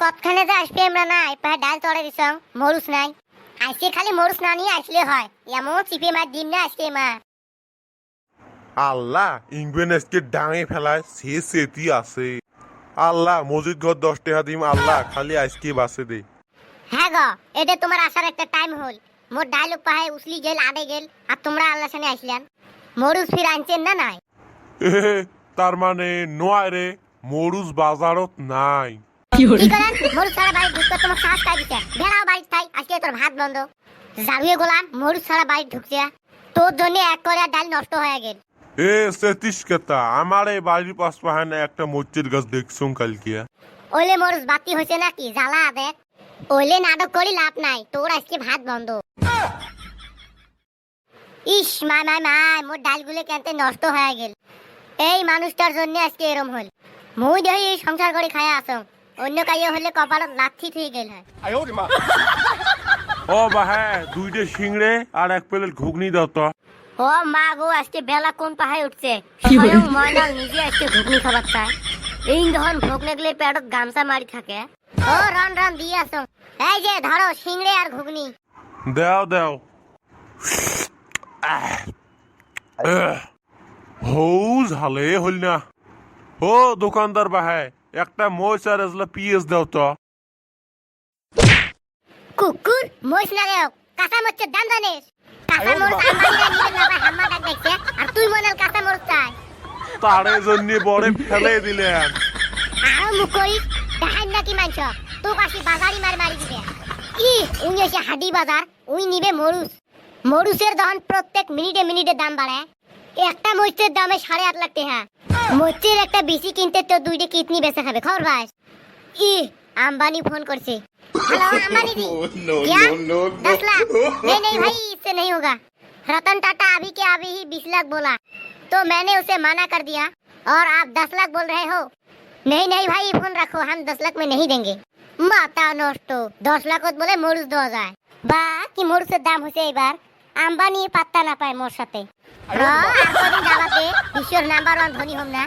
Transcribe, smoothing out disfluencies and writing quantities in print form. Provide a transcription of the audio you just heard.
কতখানে যে আসবে আমরা নাই পায়ে ডাল চড়ে দিছ মরুস নাই আজকে খালি মরুস না নিয়ে আসলে হয় এমন চিপে মার দিন না আজকে মা আল্লাহ ইংবেনেসকে ডাঙে ফেলায় সে সেতি আছে আল্লাহ মসজিদ ঘর 10 টাকা দিম আল্লাহ খালি আজকে বাসে দে হ্যাঁ গো এটা তোমার আসার একটা টাইম হল মোর ডায়লগ পাহে উসলি গেল আড়ে গেল আর তোমরা আল্লাহ সামনে আসলেন মরুস ফির আনছেন না নাই তার মানে নয় রে মরুজ বাজারত নাই কি করেন মরুস ছাড়া বাড়ি ঢুকতে তোমার সাহস কাই দিছে বেড়াও বাড়ি তাই আজকে তোর ভাত বন্ধ জারুয়ে গোলাম মরুস ছাড়া বাড়ি ঢুকছে তোর জন্য এক করে ডাল নষ্ট হয়ে গেল এ সেতিস কেতা আমার এই বাড়ির পাশ পাহানে একটা মরিচের গাছ দেখছুম কালকে ওইলে মরুস বাতি হয়েছে নাকি জ্বালা দেখ ওইলে নাটক করি লাভ নাই তোর আজকে ভাত বন্ধ ইস মাই মাই মাই মোর ডালগুলো কেনতে নষ্ট হয়ে গেল এই মানুষটার জন্য আজকে এরম হল মুই দেহি এই সংসার করে খায়া আসম অন্য কাইয়ে হলে কপালত লাথি থুই গেল হয় ও বাহে দুইটা সিংড়ে আর এক প্লেট ঘুগনি দাও তো ও মা গো আজকে বেলা কোন পাহাড়ে উঠছে স্বয়ং ময়নাল নিজে আজকে ঘুগনি খাবার চায় এই ধন ভোগ লাগলে পেটত গামছা মারি থাকে ও রন রন দিয়ে আসো এই যে ধরো সিংড়ে আর ঘুগনি দাও দাও হৌ ঝালে হল না ও দোকানদার বাহে একটা মরিচ আর এজলা পিএস দাও তো কুকুর মরিচ না দেও কাঁচা মরিচের দাম জানিস কাঁচা মরিচ আম্বানিরা নিবে না ভাই হাম্মা ডাক দেখছে আর তুই মনাল কাঁচা মরিচ চাই তারে জন্য বড়ে ফেলে দিলেন আর মুখ করিস দেখাই নাকি মানছ তোর কাছে বাজারি মারি দিবে ই উনি এসে হাডি বাজার উই নিবে মরুচ মরুচের দাম প্রত্যেক মিনিটে মিনিটে দাম বাড়ে একটা মরিচের দামে 8.5 লাখ টাকা মরিচের একটা বেশি কিনতে তো দুইটা কিডনি বেচে খাবে খবর ভাই ই আম্বানি फोन करছে हेलो अंबानी जी क्या 10 लाख नहीं भाई इससे नहीं होगा रतन टाटा अभी के अभी ही 20 लाख बोला तो मैंने उसे मना कर दिया और आप 10 लाख बोल रहे हो नहीं भाई फोन रखो हम 10 लाख में नहीं देंगे माता नष्ट 10 लाख बोले মরুচ দেওয়া যায় বা কি মরুচের দাম হয়েছে এবার আম্বানি পাত্তা না পায় মোর সাথে আর কদিন জ্বালাতে বিশ্বের নাম্বার 1 ধনী হম না